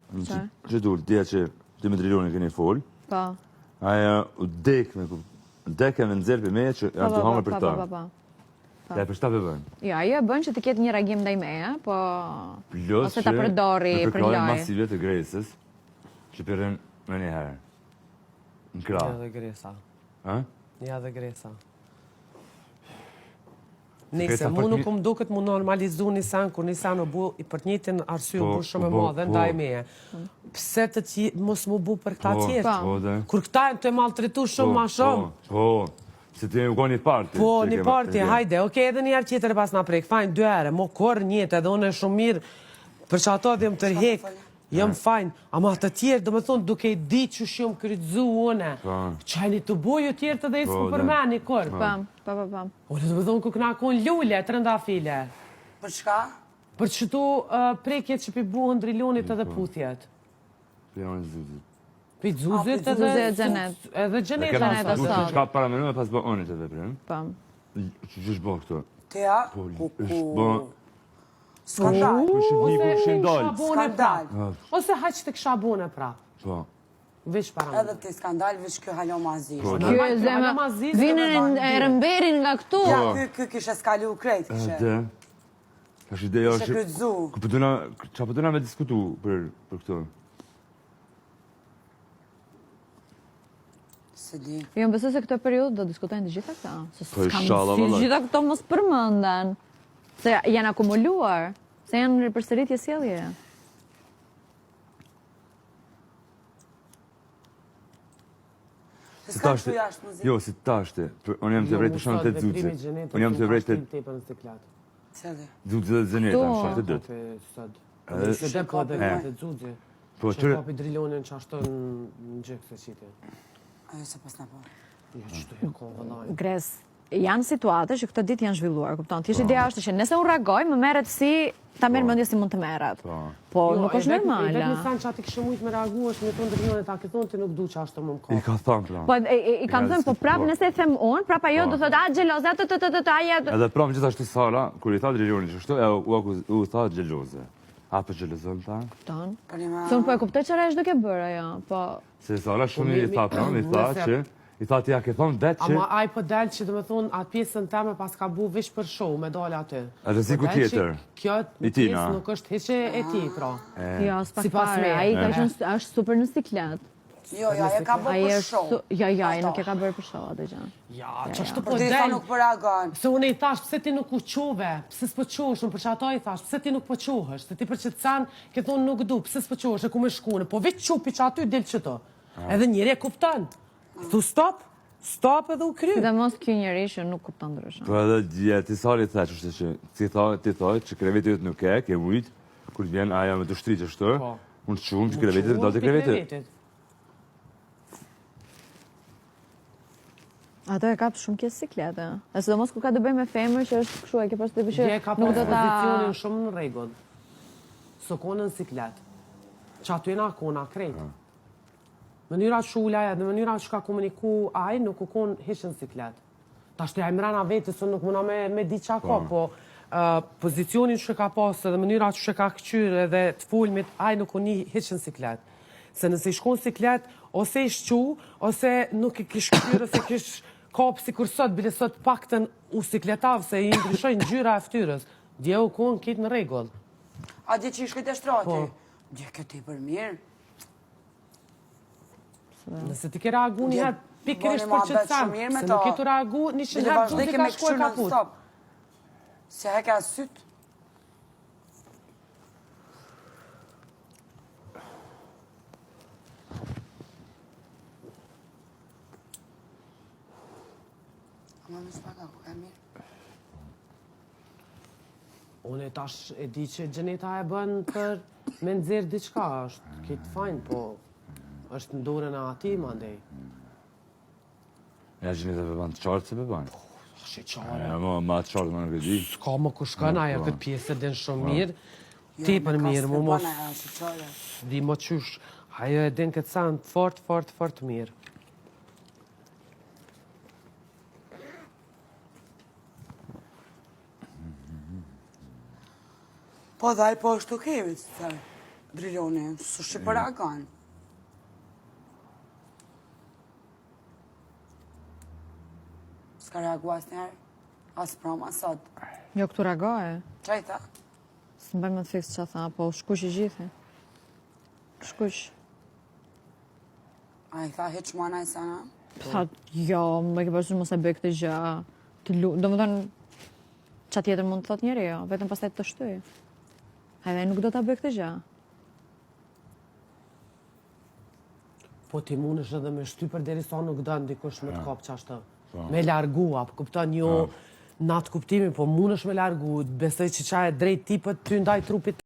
Që dull, dija që Dimitrioni keni fol. Po. Aja u dekë me nëzirë për meje që janë të hangër për ta. Ja, për shta për bënë? Jo, ajo e bënë që të ketë një reagim ndaj meja, po... Ose ta përdori për loj. Në përklarën masive të Gresës, që përën me një herë. Në kra. Një dhe Gresa. Një dhe Gresa. Nese, mu nuk më duket mu normalizu një sen, kur një sen u bu për të njëtin arsye u bu shumë e madhe, ndaj meje. Pse të ti mos mu bu për këta tjertë? Kur këta e të maltretu shumë ma shumë? Po, se ti u ka një parti. Po, një parti, hajde, okej, edhe një herë tjetër e pas nga prek, fajn, 2 herë, mo korë njëtë, edhe unë e shumë mirë, për që ato dhe më tërhek, jam fajn, ama të tjerë, do me thonë, duke i di që shumë krytëzu une, qajni të boju tjerë të dhe i s'ku për meni, kur? Pam. Ule, do me thonë, ku këna kon lulle, të rënda file. Për shka? Për që tu prekjet që pi buhën drilonit edhe putjet. Pi zuzit edhe Gjenet. Edhe Gjenet. Du që ka paramenu e pas bë onit edhe prem. Pam. Që është bë këto? Teja? është bë... Skandal. Skandal. Ose haq të kësha bune pra. Po. Vish paramenu. Edhe të skandal, vish kjo halo mazish. Kjo e zema, vinën e rëmberin nga këtu. Ja, kjo kishe skalu krejt, kishe. Kash ideja Kishe krytëzu. Qa pëtuna me diskutu për këto? Jo, më besoj se këtë periud do diskutojnë të gjitha këta. Po inshallah, valla. Si gjitha këto mos përmënden. Se janë akumuluar. Se janë në përsëritje sjellje. Jo, si tashte. Unë jam të vrejt për shumë të dzudze. Unë jam të vrejt të... Dzudze dhe zënjeta, në shumë të dëtë. Se dhe po dhe të dzudze. Që papi drilonin që ashtë në gjekë se qitë. Ajo se pas në parë. Gres, janë situate që këtë ditë janë zhvilluar, kupton? Thjesht ideja është që nëse unë reagoj, më merret si ta merr mendje si mund të merret. Po nuk është normale. Vetëm sa çati kishë mujt me reaguar, me tonë drinonin ta këthon ti nuk du që ashtu më ka. I ka thënë plan. Po i kam thënë, po prap nëse e them unë, prap ajo do thotë xheloze, ajo. Edhe prap gjithashtu Sara, kur i tha Driloni që kështu, u tha xheloze. A për xhelozon ta? Kupton? Son po e kuptoj çfarë është duke bërë ajo, po. Se Sara shumë i tha pranë, i tha që i tha ti ja ke thonë vetë që... Ama aj për delë që dhe me thonë atë pjesën teme pas ka bu vish për show me dole aty. Edhe si ku tjetër? Kjo pjesë nuk është heqe e ti, pra. Jo, s'pak pare, aji është super në siklet. Jo, e ka bërë për show. Jo, nuk e ka bërë për show, atë gjë. Ja, që është po delë. Për disa nuk për reagon. Se unë i thash, pëse ti nuk u qove, pëse s'po qohesh, unë për që ato i thash, pëse ti nuk po qohesh, se ti për që të canë, ke thonë nuk du, pëse s'po qohesh, e ku me shkune, po veç qupi që aty del që to. Edhe njëri e kuptan. Thu stop edhe u kry. Dhe mos kjo njëri që nuk kuptan ndryshën. Po edhe ti Sari të thaqë është që ti thoj që krevetit nuk ke mujt, kur vjen aja me të shtri që shtë, unë të shumë që krevetit do të krevetit. Ato e kapë shumë kjesë siklete. E së do mos ku ka të bëj me femër që është këshu e ke pas të bëshë nuk do ta... Dje ka pozicionin shumë në regull. Së konën siklet. Që aty e na kona krejt. Mënyra shulaj edhe mënyra që ka komuniku aj nuk u konë hishën siklet. Ta shtë ja i mrena vetës, nuk mëna me di qa ka, po pozicionin që ka pasë edhe mënyra që ka këqyrë edhe të fulmit, aj nuk u një hishën siklet. Se nëse i shkon siklet, ose i shqu, ose nuk i kish këqyrë, ose kish kapë si kur sot, bile sot pakten u sikletavë, se i ndryshojnë gjyra e ftyrës. Dje u konë kitë në regull. A dje që i shkët e shtrati? Dje këtë i për mirë. Nëse ti ke reagu njëherë pikërisht për që të sanë, se nuk ke të reagu një që njëherë të të ka shkuar ka putë. Se heke a sytë. Ama më shpaka, ku ka mirë. Unë e tash e di që Gjeneta e bën për me nëzirë diqka, është kitë fajnë, po është në dorën e ati, ma ndej. Ja, Gjeneta për banë të qartë se për banë? Shë qarë. Ja, ma të qartë më në këdi. Ska më kushkan, ajo këtë pjesë e din shumë mirë. Ti për mirë, mu mos... Di më qysh, ajo e din këtë sanë fort mirë. Po dhaj po është okej, me të thaj. Driloni, su shi për reagon. S'ka reagu asë njerë, asë prom, asë sot. Jo, këtu reagoje. Qa i tha? Së më bëjmë më të fiks që tha, po shkush i gjithë. Shkush. A i tha heq mana i sana? Tha, jo, më ke përshur mos e bëj këtë gjë. Do më thënë, qa tjetër mund të thot njeri, jo, vetëm pastaj të shtuj. Edhe nuk do të bëj këtë gjë. Po ti mund është edhe me shtypër deri sa nuk do ndikush me të kap qashtë. Me largua, kupton jo në atë kuptimin, po mund është me largu, besoj që qa e drejt tipët ty ndaj trupit